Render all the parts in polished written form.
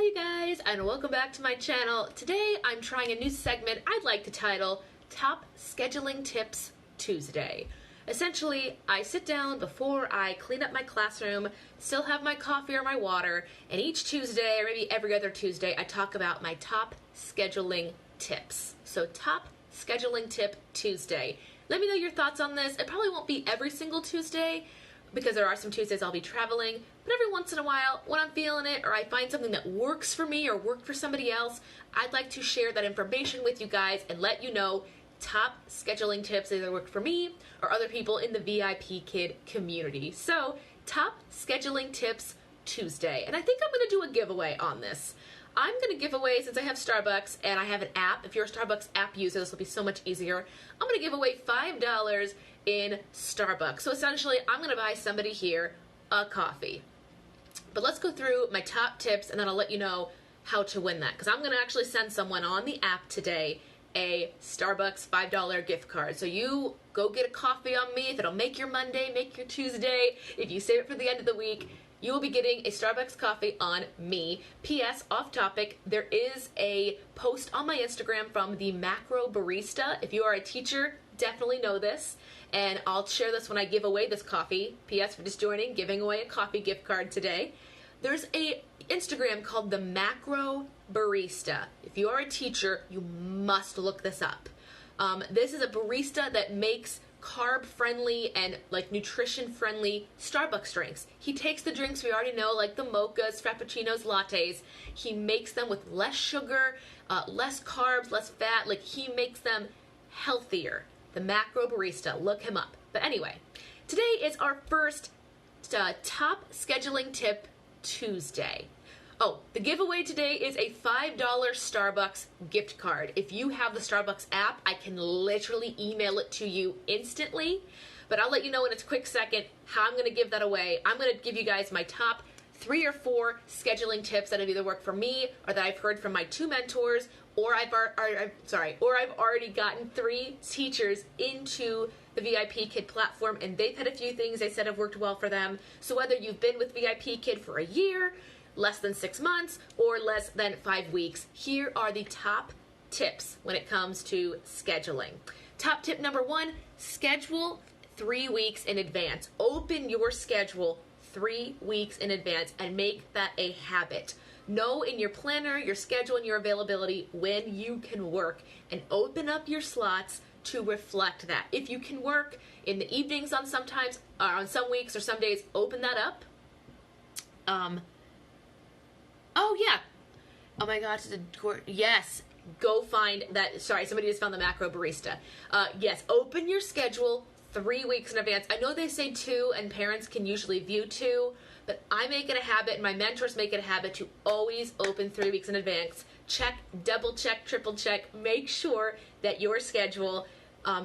Hi you guys, and welcome back to my channel. Today I'm trying a new segment I'd like to title Top Scheduling Tips Tuesday. Essentially, I sit down before I clean up my classroom, still have my coffee or my water, and each Tuesday, or maybe every other Tuesday, I talk about my top scheduling tips. So Top Scheduling Tip Tuesday. Let me know your thoughts on this. It probably won't be every single Tuesday, because there are some Tuesdays I'll be traveling, but every once in a while, when I'm feeling it or I find something that works for me or worked for somebody else, I'd like to share that information with you guys and let you know top scheduling tips that either worked for me or other people in the Vipkid community. So, top scheduling tips Tuesday. And I think I'm going to do a giveaway on this. I'm going to give away, since I have Starbucks and I have an app, if you're a Starbucks app user, this will be so much easier. I'm going to give away $5 in Starbucks. So essentially, I'm going to buy somebody here a coffee. But let's go through my top tips and then I'll let you know how to win that. Because I'm going to actually send someone on the app today a Starbucks $5 gift card. So you go get a coffee on me. If it'll make your Monday, make your Tuesday, if you save it for the end of the week, you will be getting a Starbucks coffee on me. P.S. Off topic, there is a post on my Instagram from the Macro Barista. If you are a teacher, definitely know this. And I'll share this when I give away this coffee. P.S. for just joining, giving away a coffee gift card today. There's a Instagram called the Macro Barista. If you are a teacher, you must look this up. This is a barista that makes carb-friendly and like nutrition-friendly Starbucks drinks. He takes the drinks we already know, like the mochas, frappuccinos, lattes. He makes them with less sugar, less carbs, less fat. Like he makes them healthier. The Macro Barista. Look him up. But anyway, today is our first top scheduling tip Tuesday. Oh, the giveaway today is a $5 Starbucks gift card. If you have the Starbucks app, I can literally email it to you instantly. But I'll let you know in a quick second how I'm going to give that away. I'm going to give you guys my top 3 or 4 scheduling tips that have either worked for me or that I've heard from my 2 mentors, or I've already gotten 3 teachers into the Vipkid platform and they've had a few things they said have worked well for them. So whether you've been with Vipkid for a year, less than 6 months, or less than 5 weeks, here are the top tips when it comes to scheduling. Top tip number 1, schedule 3 weeks in advance. Open your schedule 3 weeks in advance and make that a habit. Know in your planner, your schedule, and your availability when you can work, and open up your slots to reflect that. If you can work in the evenings on some weeks or some days, open that up. Oh yeah. Oh my gosh, yes. Go find that. Sorry, somebody just found the Macro Barista. Yes, open your schedule 3 weeks in advance. I know they say 2 and parents can usually view 2, but I make it a habit and my mentors make it a habit to always open 3 weeks in advance. Check, double check, triple check. Make sure that your schedule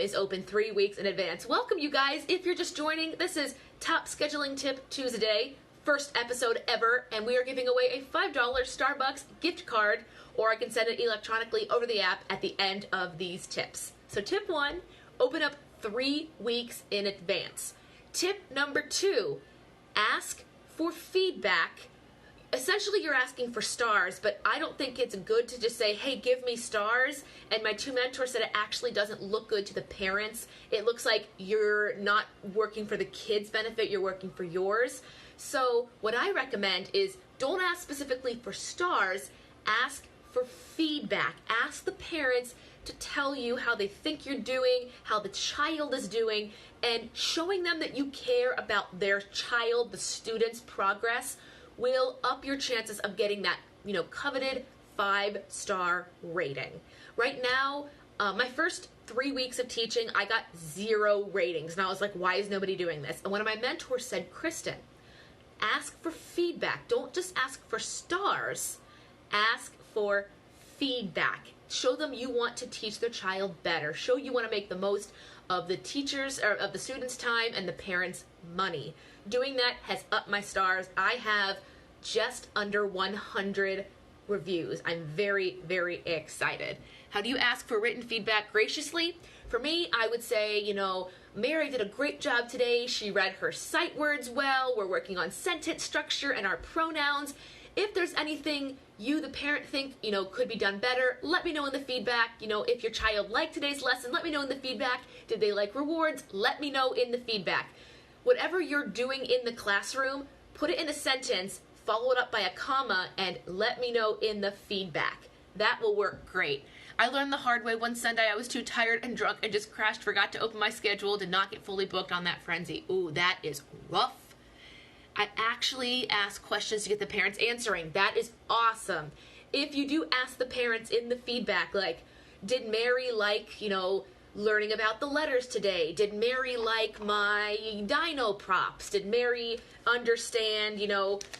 is open 3 weeks in advance. Welcome you guys. If you're just joining, this is Top Scheduling Tip Tuesday. First episode ever, and we are giving away a $5 Starbucks gift card, or I can send it electronically over the app at the end of these tips. So tip 1, open up 3 weeks in advance. Tip number 2, ask for feedback. Essentially, you're asking for stars, but I don't think it's good to just say, hey, give me stars. And my 2 mentors said it actually doesn't look good to the parents. It looks like you're not working for the kids' benefit, you're working for yours. So what I recommend is don't ask specifically for stars, ask for feedback. Ask the parents to tell you how they think you're doing, how the child is doing, and showing them that you care about their child, the student's progress, will up your chances of getting that, coveted 5-star rating. Right now, my first 3 weeks of teaching, I got 0 ratings, and I was like, why is nobody doing this? And one of my mentors said, Kristen, ask for feedback. Don't just ask for stars. Ask for feedback. Show them you want to teach their child better. Show you want to make the most of the teachers or of the students' time and the parents' money. Doing that has upped my stars. I have just under 100 reviews. I'm very, very excited. How do you ask for written feedback graciously? For me, I would say, Mary did a great job today. She read her sight words well. We're working on sentence structure and our pronouns. If there's anything you, the parent, think, could be done better, let me know in the feedback. If your child liked today's lesson, let me know in the feedback. Did they like rewards? Let me know in the feedback. Whatever you're doing in the classroom, put it in a sentence, follow it up by a comma, and let me know in the feedback. That will work great. I learned the hard way one Sunday. I was too tired and drunk and just crashed, forgot to open my schedule, did not get fully booked on that frenzy. Ooh, that is rough. I actually ask questions to get the parents answering. That is awesome. If you do ask the parents in the feedback, like, did Mary like, learning about the letters today? Did Mary like my dino props? Did Mary understand,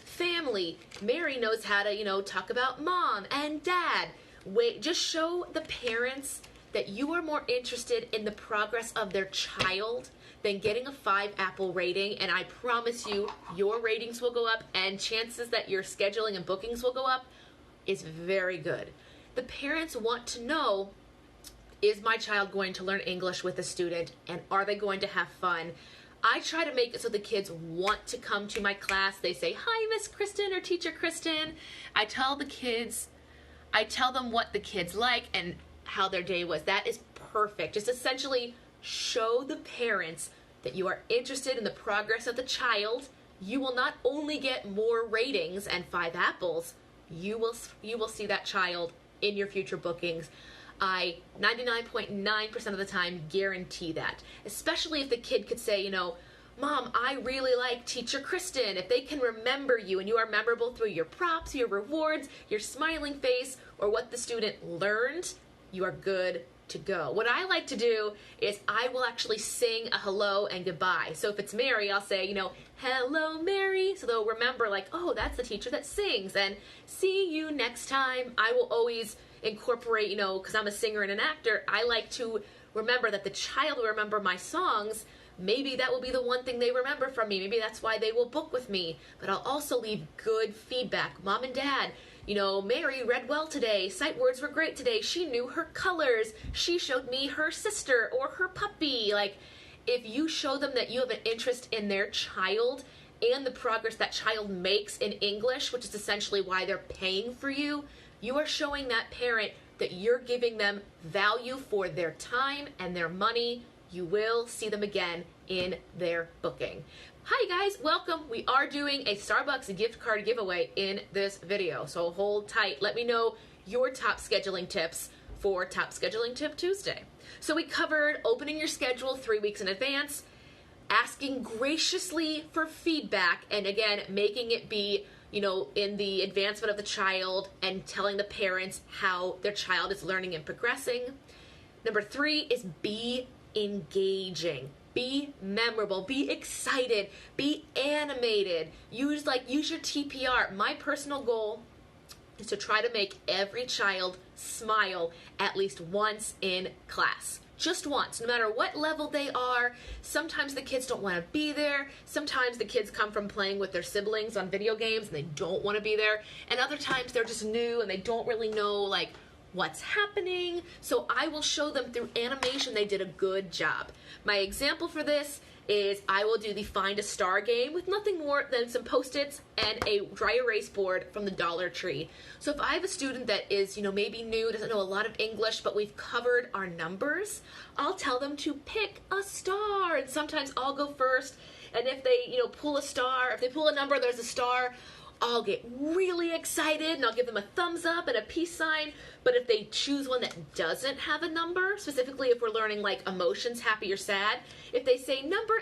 family? Mary knows how to, talk about mom and dad. Wait, just show the parents that you are more interested in the progress of their child than getting a 5 apple rating, and I promise you, your ratings will go up, and chances that your scheduling and bookings will go up is very good. The parents want to know, is my child going to learn English with a student, and are they going to have fun? I try to make it so the kids want to come to my class. They say, hi, Miss Kristen or Teacher Kristen. I tell them what the kids like and how their day was. That is perfect. Just essentially show the parents that you are interested in the progress of the child. You will not only get more ratings and 5 apples, you will see that child in your future bookings. I 99.9% of the time guarantee that. Especially if the kid could say, Mom, I really like Teacher Kristen. If they can remember you and you are memorable through your props, your rewards, your smiling face, or what the student learned, you are good to go. What I like to do is I will actually sing a hello and goodbye. So if it's Mary, I'll say, hello, Mary. So they'll remember, like, oh, that's the teacher that sings. And see you next time. I will always incorporate, because I'm a singer and an actor, I like to remember that the child will remember my songs. Maybe that will be the one thing they remember from me. Maybe that's why they will book with me. But I'll also leave good feedback. Mom and Dad, Mary read well today. Sight words were great today. She knew her colors. She showed me her sister or her puppy. Like, if you show them that you have an interest in their child and the progress that child makes in English, which is essentially why they're paying for you, you are showing that parent that you're giving them value for their time and their money. You will see them again in their booking. Hi guys, welcome. We are doing a Starbucks gift card giveaway in this video, so hold tight. Let me know your top scheduling tips for Top Scheduling Tip Tuesday. So we covered opening your schedule 3 weeks in advance, asking graciously for feedback, and again, making it be, in the advancement of the child and telling the parents how their child is learning and progressing. Number 3 is be engaging. Be memorable, be excited, be animated. Use your TPR. My personal goal is to try to make every child smile at least once in class. Just once, no matter what level they are. Sometimes the kids don't want to be there. Sometimes the kids come from playing with their siblings on video games and they don't want to be there. And other times they're just new and they don't really know what's happening. So I will show them through animation they did a good job. My example for this is I will do the Find a Star game with nothing more than some Post-its and a dry erase board from the Dollar Tree. So if I have a student that is, maybe new, doesn't know a lot of English, but we've covered our numbers, I'll tell them to pick a star. And sometimes I'll go first. And if they, pull a star, if they pull a number, there's a star, I'll get really excited and I'll give them a thumbs up and a peace sign. But if they choose one that doesn't have a number, specifically if we're learning emotions, happy or sad, if they say number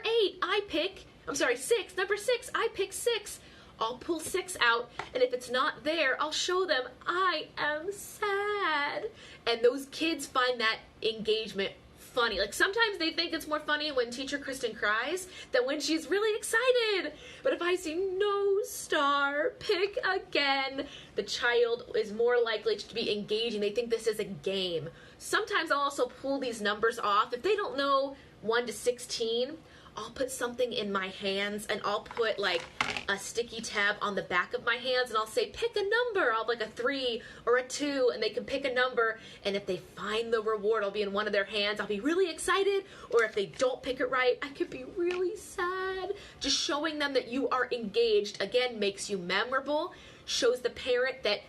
6, number 6, I pick 6, I'll pull 6 out, and if it's not there, I'll show them I am sad. And those kids find that engagement funny. Sometimes they think it's more funny when Teacher Kristen cries than when she's really excited. But if I say no star, pick again, the child is more likely to be engaging. They think this is a game. Sometimes I'll also pull these numbers off. If they don't know 1 to 16, I'll put something in my hands and I'll put a sticky tab on the back of my hands and I'll say pick a number. I'll have a 3 or a 2 and they can pick a number, and if they find the reward, I'll be in one of their hands. I'll be really excited, or if they don't pick it right, I could be really sad. Just showing them that you are engaged, again, makes you memorable. shows the parent that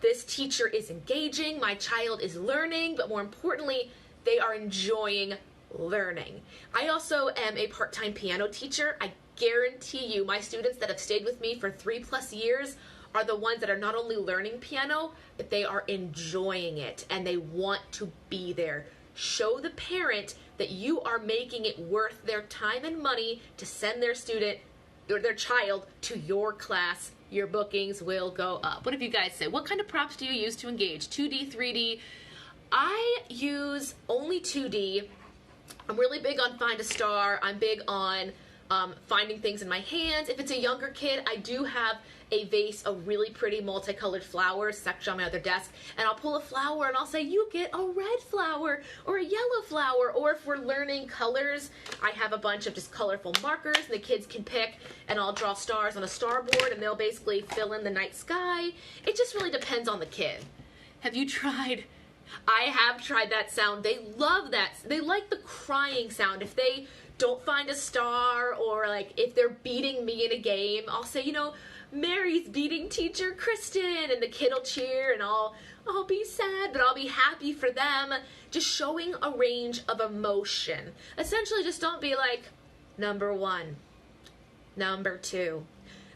this teacher is engaging, my child is learning, but more importantly, they are enjoying learning. I also am a part-time piano teacher. I guarantee you my students that have stayed with me for 3+ years are the ones that are not only learning piano, but they are enjoying it and they want to be there. Show the parent that you are making it worth their time and money to send their student or their child to your class. Your bookings will go up. What have you guys said? What kind of props do you use to engage? 2D, 3D? I use only 2D. I'm really big on Find a Star. I'm big on finding things in my hands. If it's a younger kid, I do have a vase of really pretty multicolored flowers stacked on my other desk, and I'll pull a flower and I'll say, you get a red flower or a yellow flower. Or if we're learning colors, I have a bunch of just colorful markers and the kids can pick, and I'll draw stars on a starboard and they'll basically fill in the night sky. It just really depends on the kid. Have you tried? I have tried that sound. They love that. They like the crying sound. If they don't find a star, or like if they're beating me in a game, I'll say, you know, Mary's beating teacher Kristen, and the kid will cheer, and I'll be sad, but I'll be happy for them. Just showing a range of emotion. Essentially, just don't be like, number 1, number 2.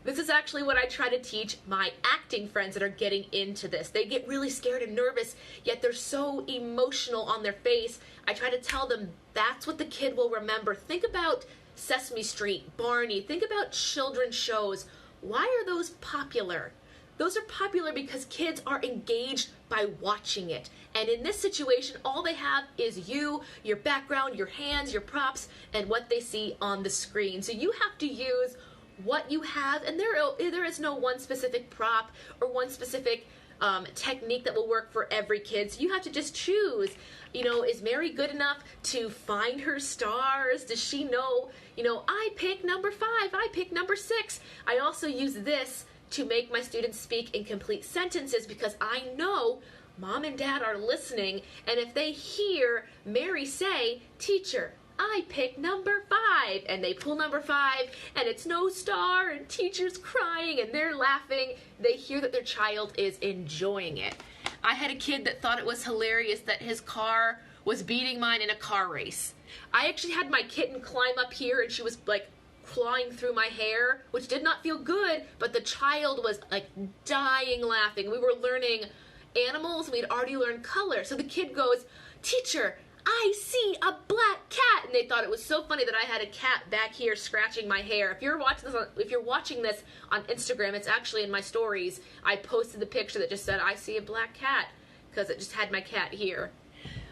This is actually what I try to teach my acting friends that are getting into this. They get really scared and nervous, yet they're so emotional on their face. I try to tell them that's what the kid will remember. Think about Sesame Street, Barney. Think about children's shows. Why are those popular? Those are popular because kids are engaged by watching it. And in this situation, all they have is you, your background, your hands, your props, and what they see on the screen. So you have to use what you have, and there is no one specific prop or one specific technique that will work for every kid. So you have to just choose, you know, is Mary good enough to find her stars? Does she know, you know, I pick number 5, I pick number 6. I also use this to make my students speak in complete sentences because I know mom and dad are listening, and if they hear Mary say, teacher, I pick number 5, and they pull number 5, and it's no star, and teacher's crying, and they're laughing, they hear that their child is enjoying it. I had a kid that thought it was hilarious that his car was beating mine in a car race. I actually had my kitten climb up here, and she was like clawing through my hair, which did not feel good, but the child was like dying laughing. We were learning animals, and we'd already learned color. So the kid goes, teacher, I see a black cat, and they thought it was so funny that I had a cat back here scratching my hair. If you're watching this on Instagram, it's actually in my stories. I posted the picture that just said, I see a black cat, because it just had my cat here.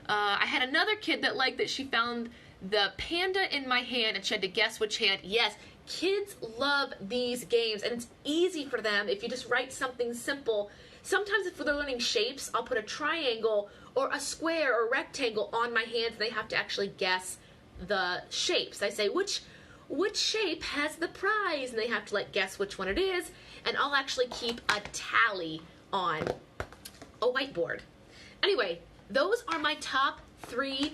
I had another kid that liked that she found the panda in my hand and she had to guess which hand. Yes, kids love these games, and it's easy for them if you just write something simple. Sometimes if they're learning shapes, I'll put a triangle or a square or rectangle on my hands, and they have to actually guess the shapes. I say, which shape has the prize? And they have to like guess which one it is, and I'll actually keep a tally on a whiteboard. Anyway, those are my top 3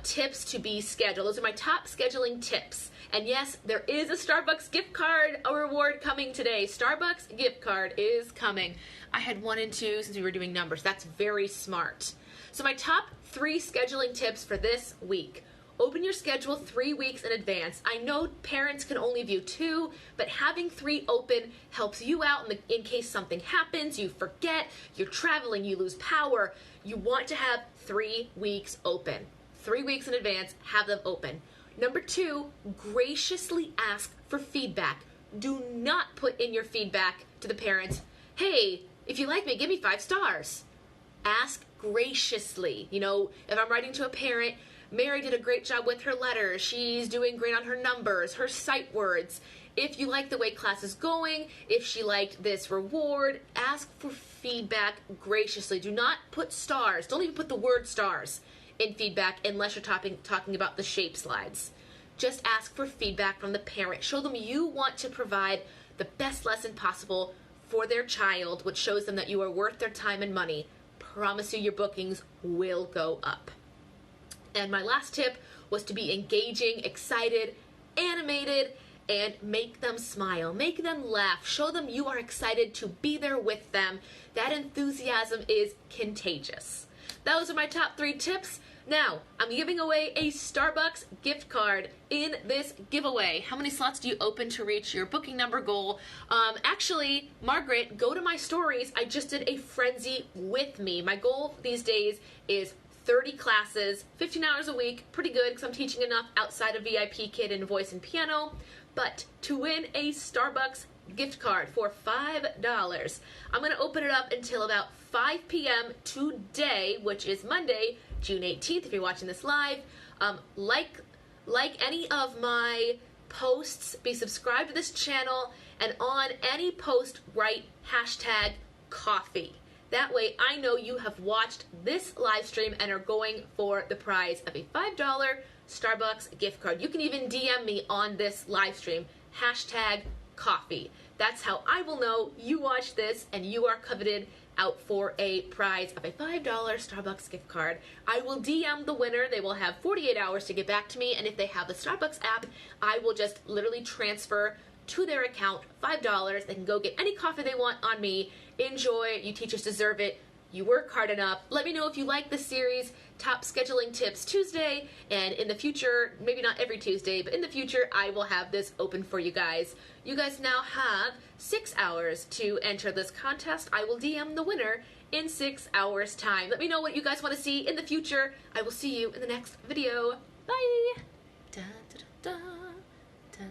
tips to be scheduled. Those are my top scheduling tips. And yes, there is a Starbucks gift card, a reward coming today. Starbucks gift card is coming. I had 1 and 2 since we were doing numbers. That's very smart. So my top 3 scheduling tips for this week. Open your schedule 3 weeks in advance. I know parents can only view 2, but having 3 open helps you out in case something happens, you forget, you're traveling, you lose power. You want to have 3 weeks open. 3 weeks in advance, have them open. Number 2, graciously ask for feedback. Do not put in your feedback to the parents, hey, if you like me, give me 5 stars. Ask graciously. You know, if I'm writing to a parent, Mary did a great job with her letters. She's doing great on her numbers, her sight words. If you like the way class is going, if she liked this reward, ask for feedback graciously. Do not put stars. Don't even put the word stars in feedback unless you're talking about the shape slides. Just ask for feedback from the parent. Show them you want to provide the best lesson possible for their child, which shows them that you are worth their time and money. Promise you your bookings will go up. And my last tip was to be engaging, excited, animated, and make them smile, make them laugh, show them you are excited to be there with them. That enthusiasm is contagious. Those are my top 3 tips. Now, I'm giving away a Starbucks gift card in this giveaway. How many slots do you open to reach your booking number goal? Actually, Margaret, go to my stories. I just did a frenzy with me. My goal these days is 30 classes, 15 hours a week. Pretty good because I'm teaching enough outside of Vipkid and voice and piano. But to win a Starbucks gift card for $5, I'm going to open it up until about 5 p.m. today, which is Monday, June 18th, if you're watching this live. Like any of my posts, be subscribed to this channel, and on any post, write #coffee. That way I know you have watched this live stream and are going for the prize of a $5 Starbucks gift card. You can even DM me on this live stream, #coffee. That's how I will know you watched this and you are coveted out for a prize of a $5 Starbucks gift card. I will DM the winner. They will have 48 hours to get back to me, and if they have the Starbucks app, I will just literally transfer to their account $5. They can go get any coffee they want on me. Enjoy. You teachers deserve it. You work hard enough. Let me know if you like this series, Top Scheduling Tips Tuesday, and in the future, maybe not every Tuesday, but in the future, I will have this open for you guys. You guys now have 6 hours to enter this contest. I will DM the winner in 6 hours' time. Let me know what you guys want to see in the future. I will see you in the next video. Bye! Da, da, da, da.